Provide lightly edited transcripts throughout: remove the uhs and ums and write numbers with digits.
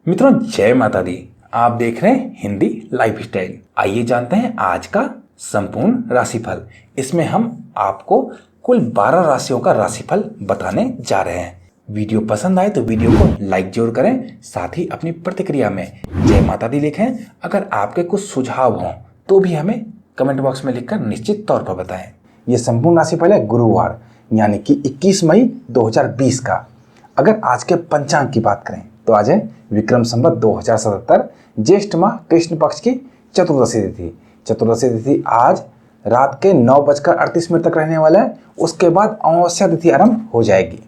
मित्रों, जय माता दी। आप देख रहे हैं हिंदी लाइफस्टाइल। आइए जानते हैं आज का संपूर्ण राशिफल। इसमें हम आपको कुल 12 राशियों का राशिफल बताने जा रहे हैं। वीडियो पसंद आए तो वीडियो को लाइक जरूर करें, साथ ही अपनी प्रतिक्रिया में जय माता दी लिखें। अगर आपके कुछ सुझाव हों तो भी हमें कमेंट बॉक्स में लिखकर निश्चित तौर पर बताएं। ये संपूर्ण राशिफल है गुरुवार यानी कि 21 मई 2020 का। अगर आज के पंचांग की बात करें तो आज है विक्रम संवत 2077 ज्येष्ठ माह कृष्ण पक्ष की चतुर्दशी तिथि। चतुर्दशी तिथि आज रात के 9:38 तक रहने वाला है। उसके बाद अमावस्या तिथि आरंभ हो जाएगी।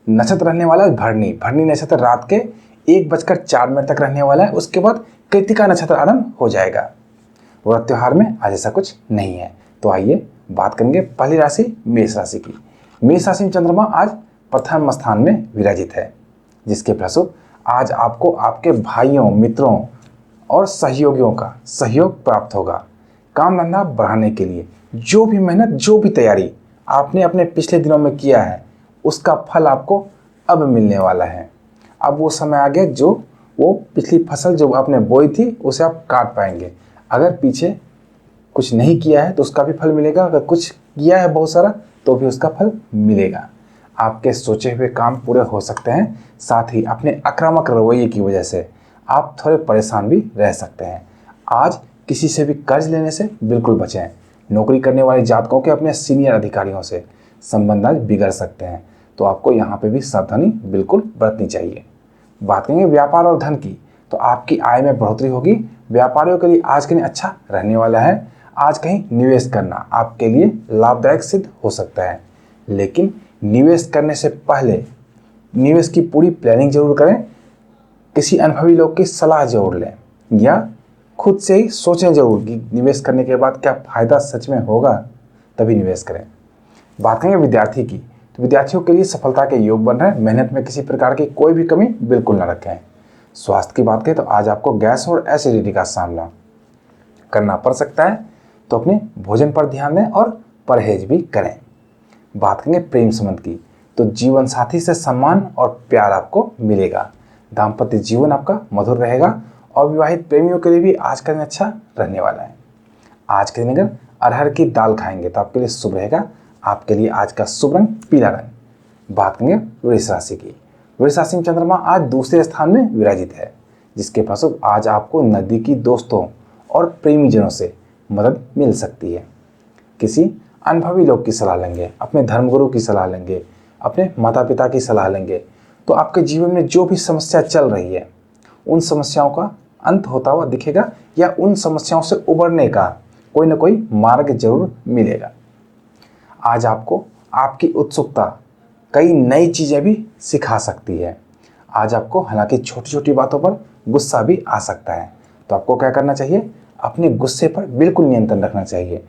नक्षत्र रहने वाला है भरणी। भरणी नक्षत्र रात के 1:04 तक रहने वाला है। उसके बाद कृतिका नक्षत्र आरंभ हो जाएगा। व्रत त्योहार में आज ऐसा कुछ नहीं है। तो आइए बात करेंगे पहली राशि मेष राशि की। मेष राशि में चंद्रमा आज प्रथम स्थान में विराजित है, जिसके फलस्वरूप आज आपको आपके भाइयों, मित्रों और सहयोगियों का सहयोग प्राप्त होगा। काम धंधा बढ़ाने के लिए जो भी मेहनत, जो भी तैयारी आपने अपने पिछले दिनों में किया है, उसका फल आपको अब मिलने वाला है। अब वो समय आ गया जो वो पिछली फसल जो आपने बोई थी उसे आप काट पाएंगे। अगर पीछे कुछ नहीं किया है तो उसका भी फल मिलेगा, अगर कुछ किया है बहुत सारा तो भी उसका फल मिलेगा। आपके सोचे हुए काम पूरे हो सकते हैं। साथ ही अपने आक्रामक रवैये की वजह से आप थोड़े परेशान भी रह सकते हैं। आज किसी से भी कर्ज लेने से बिल्कुल बचें। नौकरी करने वाले जातकों के अपने सीनियर अधिकारियों से संबंध आज बिगड़ सकते हैं, तो आपको यहाँ पे भी सावधानी बिल्कुल बरतनी चाहिए। बात करेंगे व्यापार और धन की, तो आपकी आय में बढ़ोतरी होगी। व्यापारियों के लिए आज के दिन अच्छा रहने वाला है। आज कहीं निवेश करना आपके लिए लाभदायक सिद्ध हो सकता है, लेकिन निवेश करने से पहले निवेश की पूरी प्लानिंग जरूर करें। किसी अनुभवी लोग की सलाह जरूर लें या खुद से ही सोचें जरूर कि निवेश करने के बाद क्या फ़ायदा सच में होगा, तभी निवेश करें। बात करेंगे विद्यार्थी की, तो विद्यार्थियों के लिए सफलता के योग बन रहे हैं। मेहनत में किसी प्रकार की कोई भी कमी बिल्कुल ना रखें। स्वास्थ्य की बात करें तो आज आपको गैस और एसिडिटी का सामना करना पड़ सकता है, तो अपने भोजन पर ध्यान दें और परहेज भी करें। बात करेंगे प्रेम संबंध की, तो जीवन साथी से सम्मान और प्यार आपको मिलेगा। दाम्पत्य जीवन आपका मधुर रहेगा और विवाहित प्रेमियों के लिए भी आज का दिन अच्छा रहने वाला है। आज के दिन अगर अरहर की दाल खाएंगे तो आपके लिए शुभ रहेगा। आपके लिए आज का शुभ रंग पीला रंग। बात करेंगे वृष राशि की। वृष राशि में चंद्रमा आज दूसरे स्थान में विराजित है, जिसके फलस्वरूप आज आपको नज़दीकी दोस्तों और प्रेमीजनों से मदद मिल सकती है। किसी अनुभवी लोग की सलाह लेंगे, अपने धर्मगुरु की सलाह लेंगे, अपने माता पिता की सलाह लेंगे, तो आपके जीवन में जो भी समस्या चल रही है उन समस्याओं का अंत होता हुआ दिखेगा या उन समस्याओं से उबरने का कोई ना कोई मार्ग जरूर मिलेगा। आज आपको आपकी उत्सुकता कई नई चीज़ें भी सिखा सकती है। आज आपको हालांकि छोटी छोटी बातों पर गुस्सा भी आ सकता है, तो आपको क्या करना चाहिए, अपने गुस्से पर बिल्कुल नियंत्रण रखना चाहिए।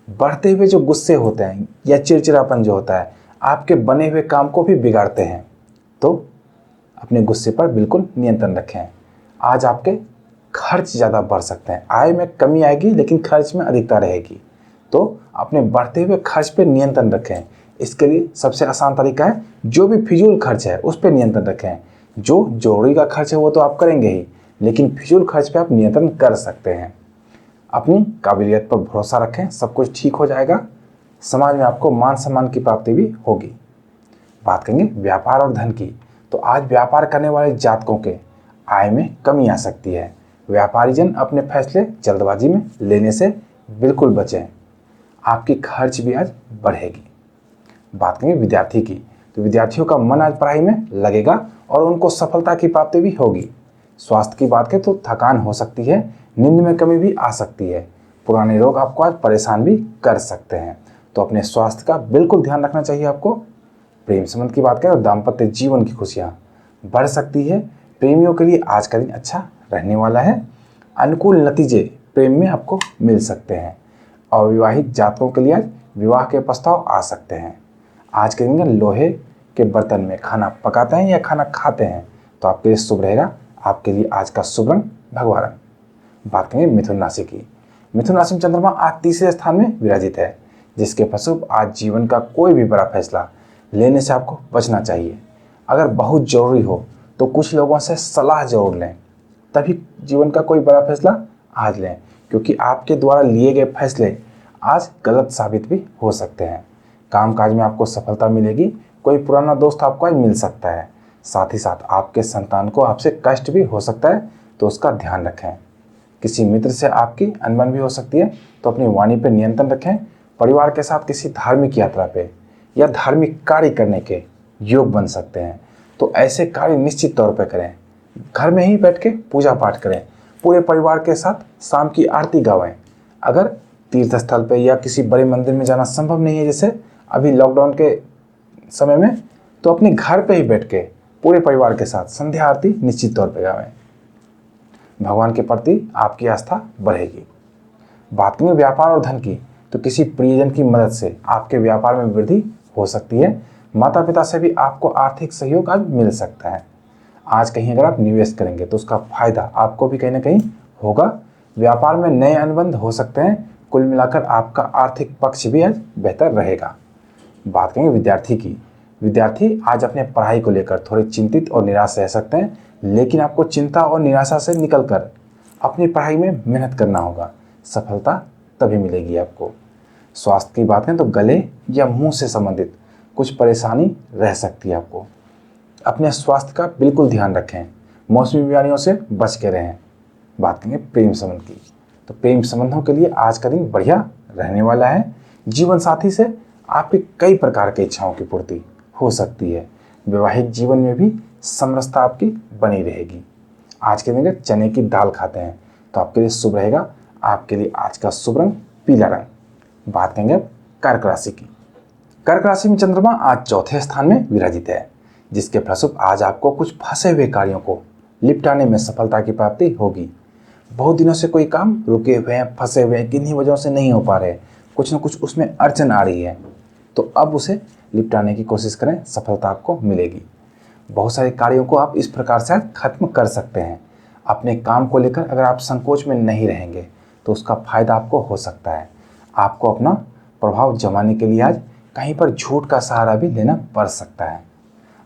बढ़ते हुए जो गुस्से होते हैं या चिड़चिड़ापन जो होता है आपके बने हुए काम को भी बिगाड़ते हैं, तो अपने गुस्से पर बिल्कुल नियंत्रण रखें। आज आपके खर्च ज़्यादा बढ़ सकते हैं। आय में कमी आएगी लेकिन खर्च में अधिकता रहेगी, तो अपने बढ़ते हुए खर्च पर नियंत्रण रखें। इसके लिए सबसे आसान तरीका है, जो भी फिजूल खर्च है उस पर नियंत्रण रखें। जो जरूरी का खर्च है वो तो आप करेंगे ही, लेकिन फिजूल खर्च पर आप नियंत्रण कर सकते हैं। अपनी काबिलियत पर भरोसा रखें, सब कुछ ठीक हो जाएगा। समाज में आपको मान सम्मान की प्राप्ति भी होगी। बात करेंगे व्यापार और धन की, तो आज व्यापार करने वाले जातकों के आय में कमी आ सकती है। व्यापारी जन अपने फैसले जल्दबाजी में लेने से बिल्कुल बचें। आपकी खर्च भी आज बढ़ेगी। बात करेंगे विद्यार्थी की, तो विद्यार्थियों का मन आज पढ़ाई में लगेगा और उनको सफलता की प्राप्ति भी होगी। स्वास्थ्य की बात करें तो थकान हो सकती है, नींद में कमी भी आ सकती है। पुराने रोग आपको आज परेशान भी कर सकते हैं, तो अपने स्वास्थ्य का बिल्कुल ध्यान रखना चाहिए आपको। प्रेम संबंध की बात करें तो दाम्पत्य जीवन की खुशियाँ बढ़ सकती है। प्रेमियों के लिए आज का दिन अच्छा रहने वाला है। अनुकूल नतीजे प्रेम में आपको मिल सकते हैं। अविवाहित जातकों के लिए आज विवाह के प्रस्ताव आ सकते हैं। आज के दिन लोहे के बर्तन में खाना पकाते हैं या खाना खाते हैं तो आपके लिए शुभ रहेगा। आपके लिए आज का शुभ रंग भगवा रंग। बात करेंगे मिथुन राशि की। मिथुन राशि में चंद्रमा आज तीसरे स्थान में विराजित है, जिसके फलस्वरूप आज जीवन का कोई भी बड़ा फैसला लेने से आपको बचना चाहिए। अगर बहुत जरूरी हो तो कुछ लोगों से सलाह जरूर लें, तभी जीवन का कोई बड़ा फैसला आज लें, क्योंकि आपके द्वारा लिए गए फैसले आज गलत साबित भी हो सकते हैं। कामकाज में आपको सफलता मिलेगी, कोई पुराना दोस्त आपको आज मिल सकता है, साथ ही साथ आपके संतान को आपसे कष्ट भी हो सकता है, तो उसका ध्यान रखें। किसी मित्र से आपकी अनबन भी हो सकती है, तो अपनी वाणी पर नियंत्रण रखें। परिवार के साथ किसी धार्मिक यात्रा पे या धार्मिक कार्य करने के योग बन सकते हैं, तो ऐसे कार्य निश्चित तौर पर करें। घर में ही बैठ के पूजा पाठ करें, पूरे परिवार के साथ शाम की आरती गावें। अगर तीर्थ स्थल पे या किसी बड़े मंदिर में जाना संभव नहीं है, जैसे अभी लॉकडाउन के समय में, तो अपने घर पे ही बैठ के पूरे परिवार के साथ संध्या आरती निश्चित तौर पे गावें। भगवान के प्रति आपकी आस्था बढ़ेगी। बात करें व्यापार और धन की, तो किसी प्रियजन की मदद से आपके व्यापार में वृद्धि हो सकती है। माता पिता से भी आपको आर्थिक सहयोग आज मिल सकता है। आज कहीं अगर आप निवेश करेंगे तो उसका फायदा आपको भी कहीं ना कहीं होगा। व्यापार में नए अनुबंध हो सकते हैं। कुल मिलाकर आपका आर्थिक पक्ष भी आज बेहतर रहेगा। बात करेंगे विद्यार्थी की। विद्यार्थी आज अपने पढ़ाई को लेकर थोड़े चिंतित और निराश रह सकते हैं, लेकिन आपको चिंता और निराशा से निकलकर अपनी पढ़ाई में मेहनत करना होगा। सफलता तभी मिलेगी आपको। स्वास्थ्य की बात करें तो गले या मुंह से संबंधित कुछ परेशानी रह सकती है आपको। अपने स्वास्थ्य का बिल्कुल ध्यान रखें, मौसमी बीमारियों से बच के रहें। बात करेंगे प्रेम संबंध की, तो प्रेम संबंधों के लिए आज का दिन बढ़िया रहने वाला है। जीवन साथी से आपकी कई प्रकार की इच्छाओं की पूर्ति हो सकती है। वैवाहिक जीवन में भी समरसता आपकी बनी रहेगी। आज के दिन अगर चने की दाल खाते हैं तो आपके लिए शुभ रहेगा। आपके लिए आज का शुभ रंग पीला रंग। बात करेंगे अब कर्क राशि की। कर्क राशि में चंद्रमा आज चौथे स्थान में विराजित है, जिसके फलस्वरूप आज आपको कुछ फंसे हुए कार्यों को निपटाने में सफलता की प्राप्ति होगी। बहुत दिनों से कोई काम रुके हुए हैं, फंसे हुए हैं, किन्हीं वजहों से नहीं हो पा रहे, कुछ ना कुछ उसमें अड़चन आ रही है, तो अब उसे निपटाने की कोशिश करें, सफलता आपको मिलेगी। बहुत सारे कार्यों को आप इस प्रकार से खत्म कर सकते हैं। अपने काम को लेकर अगर आप संकोच में नहीं रहेंगे तो उसका फायदा आपको हो सकता है। आपको अपना प्रभाव जमाने के लिए आज कहीं पर झूठ का सहारा भी लेना पड़ सकता है।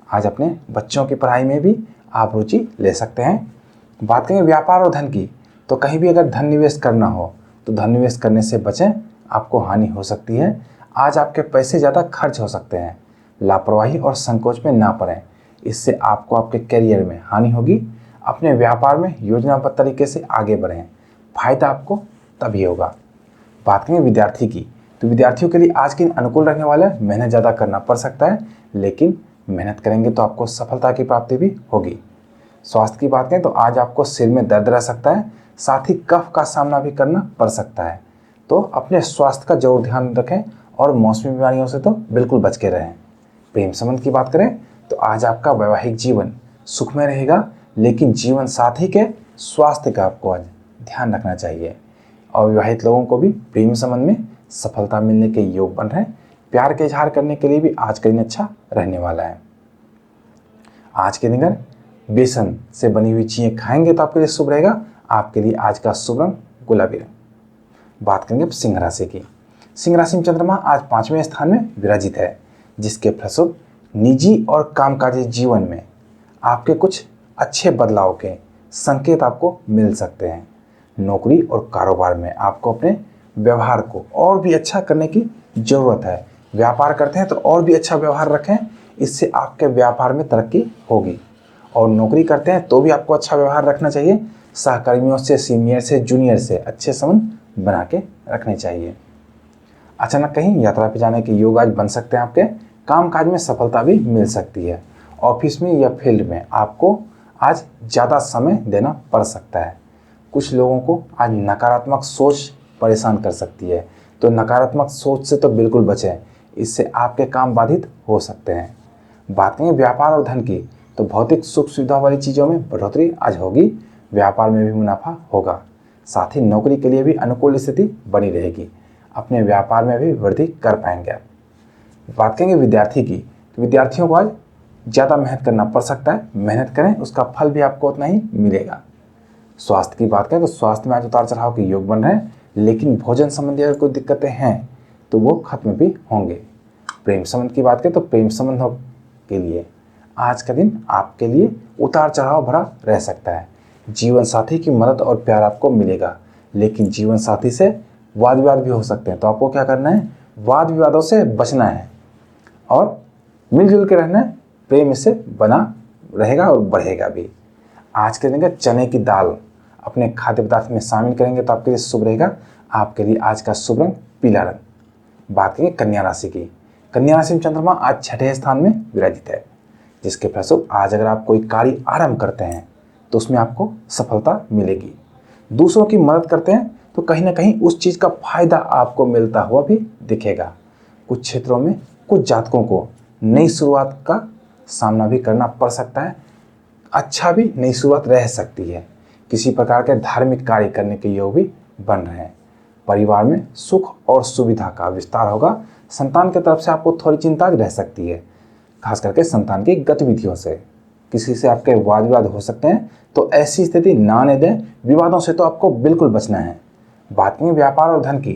आज अपने बच्चों की पढ़ाई में भी आप रुचि ले सकते हैं। बात करें व्यापार और धन की, तो कहीं भी अगर धन निवेश करना हो तो धन निवेश करने से बचें, आपको हानि हो सकती है। आज आपके पैसे ज़्यादा खर्च हो सकते हैं। लापरवाही और संकोच में ना पड़ें, इससे आपको आपके करियर में हानि होगी। अपने व्यापार में योजनाबद्ध तरीके से आगे बढ़ें, फायदा आपको तभी होगा। बात करें विद्यार्थी की, तो विद्यार्थियों के लिए आज के दिन अनुकूल रहने वाला है। मेहनत ज़्यादा करना पड़ सकता है, लेकिन मेहनत करेंगे तो आपको सफलता की प्राप्ति भी होगी। स्वास्थ्य की बात करें तो आज आपको सिर में दर्द रह सकता है, साथ ही कफ का सामना भी करना पड़ सकता है, तो अपने स्वास्थ्य का जरूर ध्यान रखें और मौसमी बीमारियों से तो बिल्कुल बच के रहें। प्रेम संबंध की बात करें तो आज आपका वैवाहिक जीवन सुखमय रहेगा, लेकिन जीवन साथी के स्वास्थ्य का आपको आज ध्यान रखना चाहिए। और विवाहित लोगों को भी प्रेम संबंध में सफलता मिलने के योग बन रहे हैं। प्यार के इजहार करने के लिए भी आज का दिन अच्छा रहने वाला है। आज के दिन अगर बेसन से बनी हुई चीज़ें खाएंगे तो आपके लिए शुभ रहेगा। आपके लिए आज का शुभ रंग गुलाबी रंग। बात करेंगे अब सिंह राशि की। सिंह राशि में चंद्रमा आज 5वें स्थान में विराजित है, जिसके फलस्वरूप निजी और कामकाजी जीवन में आपके कुछ अच्छे बदलाव के संकेत आपको मिल सकते हैं। नौकरी और कारोबार में आपको अपने व्यवहार को और भी अच्छा करने की ज़रूरत है। व्यापार करते हैं तो और भी अच्छा व्यवहार रखें, इससे आपके व्यापार में तरक्की होगी। और नौकरी करते हैं तो भी आपको अच्छा व्यवहार रखना चाहिए। सहकर्मियों से, सीनियर से, जूनियर से अच्छे संबंध बना के रखने चाहिए। अचानक कहीं यात्रा पे जाने के योग आज बन सकते हैं। आपके कामकाज में सफलता भी मिल सकती है। ऑफिस में या फील्ड में आपको आज ज़्यादा समय देना पड़ सकता है। कुछ लोगों को आज नकारात्मक सोच परेशान कर सकती है, तो नकारात्मक सोच से तो बिल्कुल बचें, इससे आपके काम बाधित हो सकते हैं। बात करें व्यापार और धन की, तो भौतिक सुख सुविधा वाली चीज़ों में बढ़ोतरी आज होगी। व्यापार में भी मुनाफा होगा, साथ ही नौकरी के लिए भी अनुकूल स्थिति बनी रहेगी। अपने व्यापार में भी वृद्धि कर पाएंगे आप। बात करेंगे विद्यार्थी की, तो विद्यार्थियों को आज ज़्यादा मेहनत करना पड़ सकता है। मेहनत करें, उसका फल भी आपको उतना ही मिलेगा। स्वास्थ्य की बात करें तो स्वास्थ्य में आज उतार चढ़ाव के योग बन रहे हैं, लेकिन भोजन संबंधी अगर कोई दिक्कतें हैं तो वो खत्म भी होंगे। प्रेम संबंध की बात करें तो प्रेम संबंधों के लिए आज का दिन आपके लिए उतार चढ़ाव भरा रह सकता है। जीवन साथी की मदद और प्यार आपको मिलेगा, लेकिन जीवन साथी से वाद विवाद भी हो सकते हैं। तो आपको क्या करना है, वाद विवादों से बचना है और मिलजुल के रहना है। प्रेम इससे बना रहेगा और बढ़ेगा भी। आज के दिन का चने की दाल अपने खाद्य पदार्थ में शामिल करेंगे तो आपके लिए शुभ रहेगा। आपके लिए आज का शुभ रंग पीला रंग। बात करेंगे कन्या राशि की। कन्या राशि में चंद्रमा आज छठे स्थान में विराजित है, जिसके फलस्वरूप आज अगर आप कोई कार्य आरंभ करते हैं तो उसमें आपको सफलता मिलेगी। दूसरों की मदद करते हैं तो कहीं ना कहीं उस चीज़ का फायदा आपको मिलता हुआ भी दिखेगा। कुछ क्षेत्रों में कुछ जातकों को नई शुरुआत का सामना भी करना पड़ सकता है। अच्छा भी नई शुरुआत रह सकती है। किसी प्रकार के धार्मिक कार्य करने के योग भी बन रहे हैं। परिवार में सुख और सुविधा का विस्तार होगा। संतान की तरफ से आपको थोड़ी चिंता रह सकती है, खास करके संतान की गतिविधियों से। किसी से आपके वाद विवाद हो सकते हैं, तो ऐसी स्थिति ना आने दें। विवादों से तो आपको बिल्कुल बचना है। बात करें व्यापार और धन की,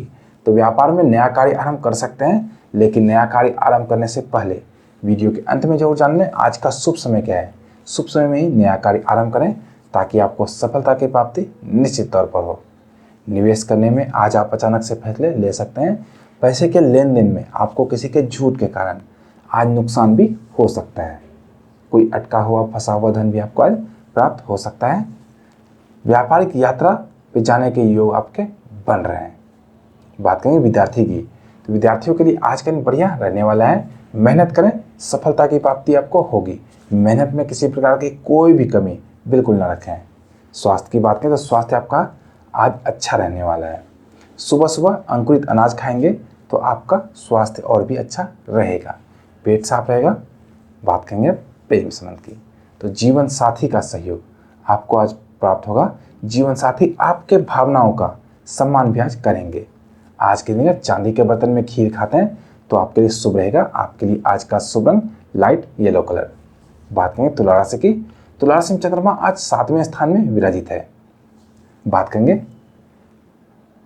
तो व्यापार में नया कार्य आरंभ कर सकते हैं, लेकिन नया कार्य आरंभ करने से पहले वीडियो के अंत में जरूर जान लें आज का शुभ समय क्या है। शुभ समय में ही नया कार्य आरंभ करें ताकि आपको सफलता की प्राप्ति निश्चित तौर पर हो। निवेश करने में आज आप अचानक से फैसले ले सकते हैं। पैसे के लेन देन में आपको किसी के झूठ के कारण आज नुकसान भी हो सकता है। कोई अटका हुआ फंसा हुआ धन भी आपको आज प्राप्त हो सकता है। व्यापारिक यात्रा पे जाने के योग आपके बन रहे हैं। बात करेंगे विद्यार्थी की, तो विद्यार्थियों के लिए आज का दिन बढ़िया रहने वाला है। मेहनत करें, सफलता की प्राप्ति आपको होगी। मेहनत में किसी प्रकार की कोई भी कमी बिल्कुल ना रखें। स्वास्थ्य की बात करें तो स्वास्थ्य आपका आज अच्छा रहने वाला है। सुबह सुबह अंकुरित अनाज खाएंगे तो आपका स्वास्थ्य और भी अच्छा रहेगा, पेट साफ रहेगा। बात करेंगे प्रेम संबंध की, तो जीवन साथी का सहयोग आपको आज प्राप्त होगा। जीवन साथी आपके भावनाओं का सम्मान भी आज करेंगे। आज के दिन चांदी के बर्तन में खीर खाते हैं तो आपके लिए शुभ रहेगा। आपके लिए आज का शुभ रंग लाइट येलो कलर। बात करेंगे तुला राशि की। तुला राशि में चंद्रमा आज 7वें स्थान में विराजित है। बात करेंगे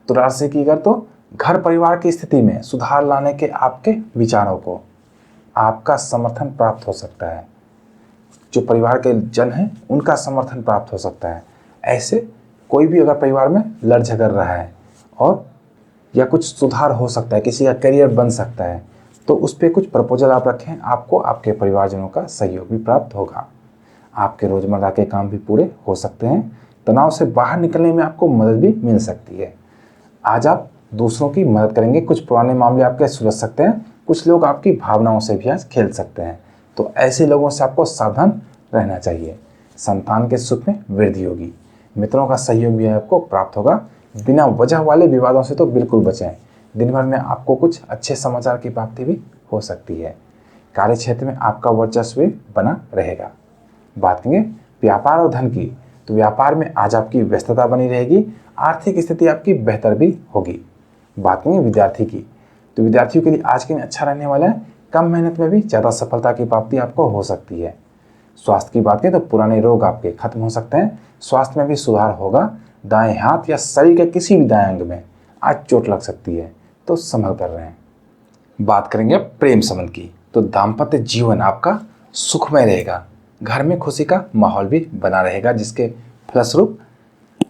तुला राशि की अगर, तो घर परिवार की स्थिति में सुधार लाने के आपके विचारों को आपका समर्थन प्राप्त हो सकता है। जो परिवार के जन हैं उनका समर्थन प्राप्त हो सकता है। ऐसे कोई भी अगर परिवार में लड़ झगड़ रहा है और या कुछ सुधार हो सकता है, किसी का करियर बन सकता है, तो उस पर कुछ प्रपोजल आप रखें, आपको आपके परिवारजनों का सहयोग भी प्राप्त होगा। आपके रोजमर्रा के काम भी पूरे हो सकते हैं। तनाव से बाहर निकलने में आपको मदद भी मिल सकती है। आज आप दूसरों की मदद करेंगे। कुछ पुराने मामले आपके सुलझ सकते हैं। कुछ लोग आपकी भावनाओं से भी आज खेल सकते हैं, तो ऐसे लोगों से आपको सावधान रहना चाहिए। संतान के सुख में वृद्धि होगी। मित्रों का सहयोग भी आपको प्राप्त होगा। बिना वजह वाले विवादों से तो बिल्कुल बचें। दिन भर में आपको कुछ अच्छे समाचार की प्राप्ति भी हो सकती है। कार्य क्षेत्र में आपका वर्चस्व बना रहेगा। बात करेंगे व्यापार और धन की, तो व्यापार में आज आपकी व्यस्तता बनी रहेगी। आर्थिक स्थिति आपकी बेहतर भी होगी। बात करेंगे विद्यार्थी की, तो विद्यार्थियों के लिए आज के दिन अच्छा रहने वाला है। कम मेहनत में भी ज़्यादा सफलता की प्राप्ति आपको हो सकती है। स्वास्थ्य की बात करें तो पुराने रोग आपके खत्म हो सकते हैं। स्वास्थ्य में भी सुधार होगा। दाएं हाथ या शरीर के किसी भी दाएं अंग में आज चोट लग सकती है, तो संभल कर रहे हैं। बात करेंगे प्रेम संबंध की, तो दाम्पत्य जीवन आपका सुखमय रहेगा। घर में खुशी का माहौल भी बना रहेगा, जिसके फलस्वरूप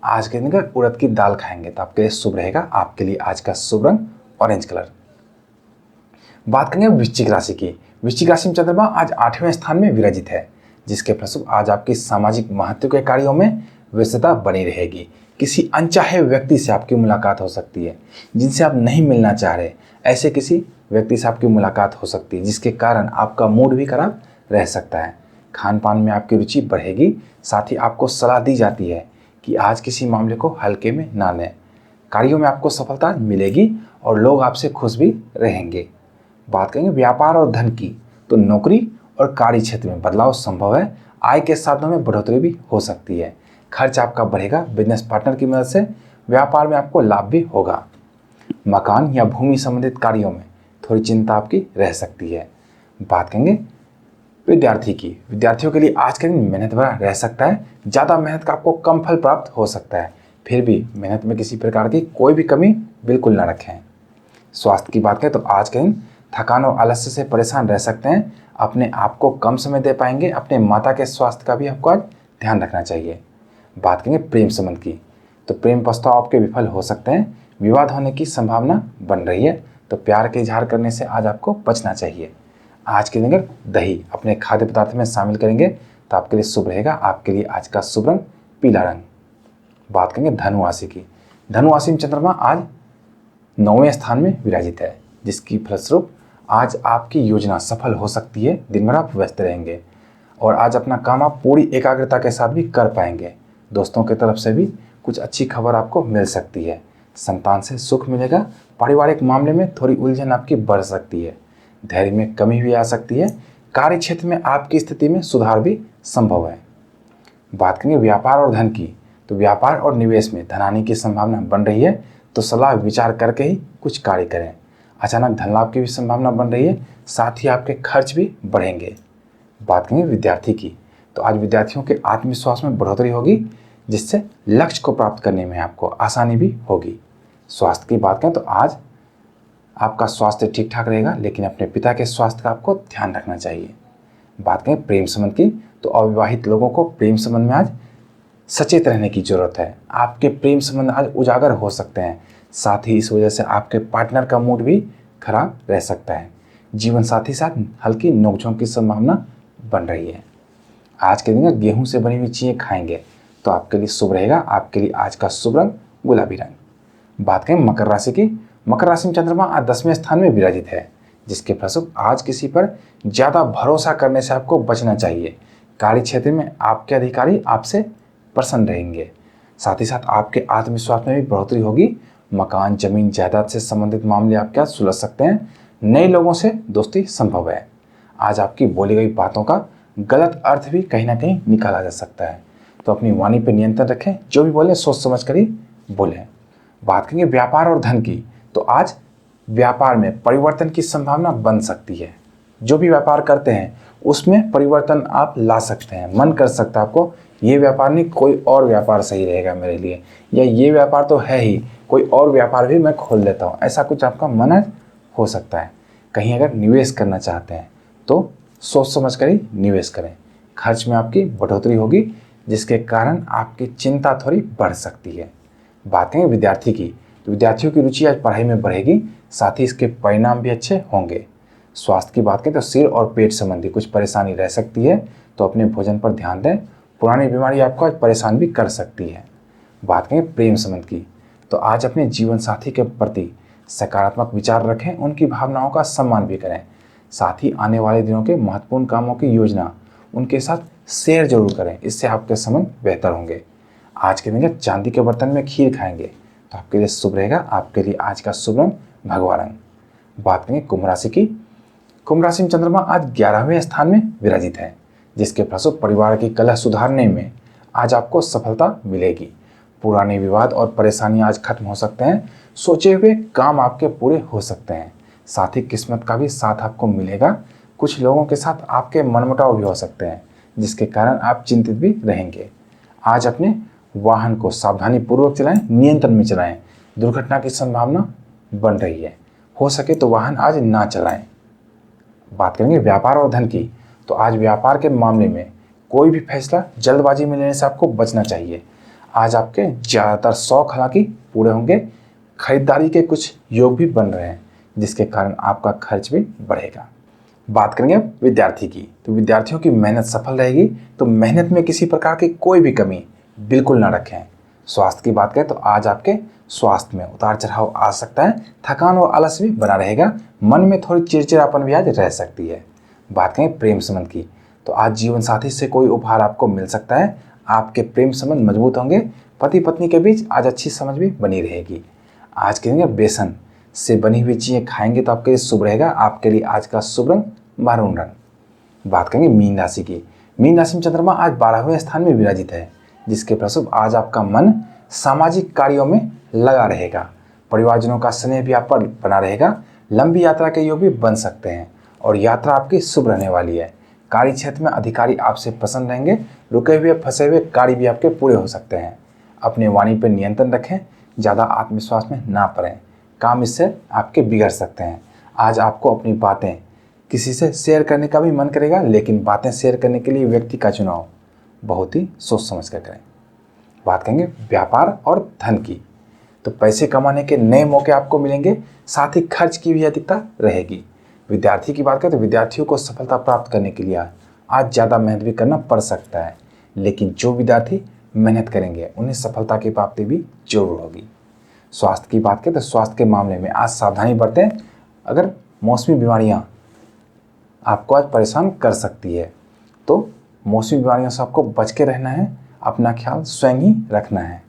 आज के दिन उड़द की दाल खाएंगे तो आपके लिए शुभ रहेगा। आपके लिए आज का शुभ रंग ऑरेंज कलर। बात करेंगे वृश्चिक राशि की। वृश्चिक राशि में चंद्रमा आज 8वें स्थान में विराजित है, जिसके फलस्वरूप आज आपकी सामाजिक महत्व के कार्यों में व्यस्तता बनी रहेगी। किसी अनचाहे व्यक्ति से आपकी मुलाकात हो सकती है, जिनसे आप नहीं मिलना चाह रहे। ऐसे किसी व्यक्ति से आपकी मुलाकात हो सकती है, जिसके कारण आपका मूड भी खराब रह सकता है। खान पान में आपकी रुचि बढ़ेगी। साथ ही आपको सलाह दी जाती है कि आज किसी मामले को हल्के में ना लें। कार्यों में आपको सफलता मिलेगी और लोग आपसे खुश भी रहेंगे। बात करेंगे व्यापार और धन की, तो नौकरी और कार्य क्षेत्र में बदलाव संभव है। आय के साधनों में बढ़ोतरी भी हो सकती है। खर्च आपका बढ़ेगा। बिजनेस पार्टनर की मदद से व्यापार में आपको लाभ भी होगा। मकान या भूमि संबंधित कार्यों में थोड़ी चिंता आपकी रह सकती है। बात करेंगे विद्यार्थी की। विद्यार्थियों के लिए आज के दिन मेहनत भरा रह सकता है। ज़्यादा मेहनत का आपको कम फल प्राप्त हो सकता है। फिर भी मेहनत में किसी प्रकार की कोई भी कमी बिल्कुल ना रखें। स्वास्थ्य की बात करें तो आज के दिन थकान और आलस्य से परेशान रह सकते हैं। अपने आप को कम समय दे पाएंगे। अपने माता के स्वास्थ्य का भी आपको आज ध्यान रखना चाहिए। बात करेंगे प्रेम संबंध की, तो प्रेम प्रस्ताव आपके विफल हो सकते हैं। विवाद होने की संभावना बन रही है, तो प्यार के इजहार करने से आज आपको बचना चाहिए। आज के दिन अगर दही अपने खाद्य पदार्थ में शामिल करेंगे तो आपके लिए शुभ रहेगा। आपके लिए आज का शुभ रंग पीला रंग। बात करेंगे धनु राशि की। धनु राशि में चंद्रमा आज 9वें स्थान में विराजित है, जिसकी फलस्वरूप आज आपकी योजना सफल हो सकती है। दिन भर आप व्यस्त रहेंगे और आज अपना काम आप पूरी एकाग्रता के साथ भी कर पाएंगे। दोस्तों की तरफ से भी कुछ अच्छी खबर आपको मिल सकती है। संतान से सुख मिलेगा। पारिवारिक मामले में थोड़ी उलझन आपकी बढ़ सकती है। धैर्य में कमी भी आ सकती है। कार्य क्षेत्र में आपकी स्थिति में सुधार भी संभव है। बात करेंगे व्यापार और धन की, तो व्यापार और निवेश में धन आने की संभावना बन रही है, तो सलाह विचार करके ही कुछ कार्य करें। अचानक धन लाभ की भी संभावना बन रही है, साथ ही आपके खर्च भी बढ़ेंगे। बात करेंगे विद्यार्थी की, तो आज विद्यार्थियों के आत्मविश्वास में बढ़ोतरी होगी, जिससे लक्ष्य को प्राप्त करने में आपको आसानी भी होगी। स्वास्थ्य की बात करें तो आज आपका स्वास्थ्य ठीक ठाक रहेगा, लेकिन अपने पिता के स्वास्थ्य का आपको ध्यान रखना चाहिए। बात करें प्रेम संबंध की, तो अविवाहित लोगों को प्रेम संबंध में आज सचेत रहने की जरूरत है। आपके प्रेम संबंध आज उजागर हो सकते हैं, साथ ही इस वजह से आपके पार्टनर का मूड भी खराब रह सकता है। जीवन साथी साथ हल्की नोकझोंक की संभावना बन रही है। आज के दिन गेहूं से बनी हुई चीज़ें खाएंगे तो आपके लिए शुभ रहेगा। आपके लिए आज का शुभ रंग गुलाबी रंग। बात करें मकर राशि की। मकर राशि में चंद्रमा आज 10वें स्थान में विराजित है, जिसके फलस्वरूप आज किसी पर ज़्यादा भरोसा करने से आपको बचना चाहिए। कार्य क्षेत्र में आपके अधिकारी आपसे प्रसन्न रहेंगे। साथ ही साथ आपके आत्मविश्वास में भी बढ़ोतरी होगी। मकान, जमीन, जायदाद से संबंधित मामले आपके आज सुलझ सकते हैं। नए लोगों से दोस्ती संभव है। आज आपकी बोली गई बातों का गलत अर्थ भी कहीं ना कहीं निकाला जा सकता है, तो अपनी वाणी पर नियंत्रण रखें। जो भी बोले सोच समझ कर ही बोलें। बात करेंगे व्यापार और धन की, तो आज व्यापार में परिवर्तन की संभावना बन सकती है। जो भी व्यापार करते हैं उसमें परिवर्तन आप ला सकते हैं। मन कर सकता है आपको ये व्यापार नहीं, कोई और व्यापार सही रहेगा मेरे लिए, या ये व्यापार तो है ही, कोई और व्यापार भी मैं खोल लेता हूँ, ऐसा कुछ आपका मन हो सकता है। कहीं अगर निवेश करना चाहते हैं तो सोच समझ कर ही निवेश करें। खर्च में आपकी बढ़ोतरी होगी, जिसके कारण आपकी चिंता थोड़ी बढ़ सकती है। बात करें विद्यार्थी की, तो विद्यार्थियों की रुचि आज पढ़ाई में बढ़ेगी, साथ ही इसके परिणाम भी अच्छे होंगे। स्वास्थ्य की बात करें तो सिर और पेट संबंधी कुछ परेशानी रह सकती है, तो अपने भोजन पर ध्यान दें। पुरानी बीमारी आपको आज परेशान भी कर सकती है। बात करें प्रेम संबंध की, तो आज अपने जीवन साथी के प्रति सकारात्मक विचार रखें, उनकी भावनाओं का सम्मान भी करें। साथ ही आने वाले दिनों के महत्वपूर्ण कामों की योजना उनके साथ शेयर जरूर करें, इससे आपके संबंध बेहतर होंगे। आज के दिन चांदी के बर्तन में खीर खाएंगे तो आपके लिए शुभ रहेगा। आपके लिए आज का शुभ रंग भगवा रंग। बात करें कुंभ राशि की। कुंभ राशि में चंद्रमा आज 11वें स्थान में विराजित है, जिसके फलस्वरूप परिवार की कलह सुधारने में आज आपको सफलता मिलेगी। पुराने विवाद और परेशानियां आज खत्म हो सकते हैं। सोचे हुए काम आपके पूरे हो सकते हैं। साथ ही किस्मत का भी साथ आपको मिलेगा। कुछ लोगों के साथ आपके मनमुटाव भी हो सकते हैं, जिसके कारण आप चिंतित भी रहेंगे। आज अपने वाहन को सावधानी पूर्वक चलाएं, नियंत्रण में चलाएं। दुर्घटना की संभावना बन रही है, हो सके तो वाहन आज ना चलाएं। बात करेंगे व्यापार और धन की, तो आज व्यापार के मामले में कोई भी फैसला जल्दबाजी में लेने से आपको बचना चाहिए। आज आपके ज़्यादातर शौक हालांकि पूरे होंगे। खरीदारी के कुछ योग भी बन रहे हैं, जिसके कारण आपका खर्च भी बढ़ेगा। बात करेंगे अब विद्यार्थी की, तो विद्यार्थियों की मेहनत सफल रहेगी, तो मेहनत में किसी प्रकार की कोई भी कमी बिल्कुल ना रखें। स्वास्थ्य की बात करें तो आज आपके स्वास्थ्य में उतार चढ़ाव आ सकता है। थकान और आलस भी बना रहेगा। मन में थोड़ी चिड़चिड़ापन भी आज रह सकती है। बात करें प्रेम संबंध की, तो आज जीवन साथी से कोई उपहार आपको मिल सकता है। आपके प्रेम संबंध मजबूत होंगे। पति पत्नी के बीच आज अच्छी समझ भी बनी रहेगी। आज के दिन बेसन से बनी हुई चीज़ें खाएंगे तो आपके लिए शुभ रहेगा। आपके लिए आज का शुभ रंग मारून रंग। बात करेंगे मीन राशि की। मीन राशि में चंद्रमा आज 12वें स्थान में विराजित है, जिसके फलस्वरूप आज आपका मन सामाजिक कार्यों में लगा रहेगा। परिवारजनों का स्नेह भी आप पर बना रहेगा। लंबी यात्रा के योग भी बन सकते हैं और यात्रा आपकी शुभ रहने वाली है। कार्य क्षेत्र में अधिकारी आपसे प्रसन्न रहेंगे। रुके हुए फंसे हुए कार्य भी आपके पूरे हो सकते हैं। अपने वाणी पर नियंत्रण रखें, ज़्यादा आत्मविश्वास में ना पड़ें, काम इससे आपके बिगड़ सकते हैं। आज आपको अपनी बातें किसी से शेयर करने का भी मन करेगा, लेकिन बातें शेयर करने के लिए व्यक्ति का चुनाव बहुत ही सोच समझ कर करें। बात करेंगे व्यापार और धन की, तो पैसे कमाने के नए मौके आपको मिलेंगे, साथ ही खर्च की भी अधिकता रहेगी। विद्यार्थी की बात करें तो विद्यार्थियों को सफलता प्राप्त करने के लिए आज ज़्यादा मेहनत भी करना पड़ सकता है, लेकिन जो विद्यार्थी मेहनत करेंगे उन्हें सफलता की प्राप्ति भी जरूर होगी। स्वास्थ्य की बात करें तो स्वास्थ्य के मामले में आज सावधानी बरतें। अगर मौसमी बीमारियां आपको आज परेशान कर सकती है तो मौसमी बीमारियों से आपको बच के रहना है, अपना ख्याल स्वयं ही रखना है।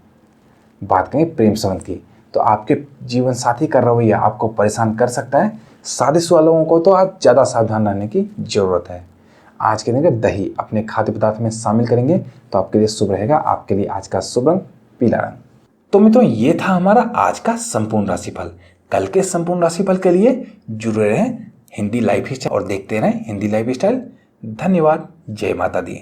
बात करें प्रेम संबंध की, तो आपके जीवन साथी का रवैया आपको परेशान कर सकता है। शादीशुदा लोगों को तो आज ज़्यादा सावधान रहने की ज़रूरत है। आज के दिन अगर दही अपने खाद्य पदार्थ में शामिल करेंगे तो आपके लिए शुभ रहेगा। आपके लिए आज का शुभ रंग पीला रंग। तो मित्रों, ये था हमारा आज का संपूर्ण राशिफल। कल के संपूर्ण राशिफल के लिए जुड़े रहें हिंदी लाइफ स्टाइल और देखते रहें हिंदी लाइफ स्टाइल। धन्यवाद। जय माता दी।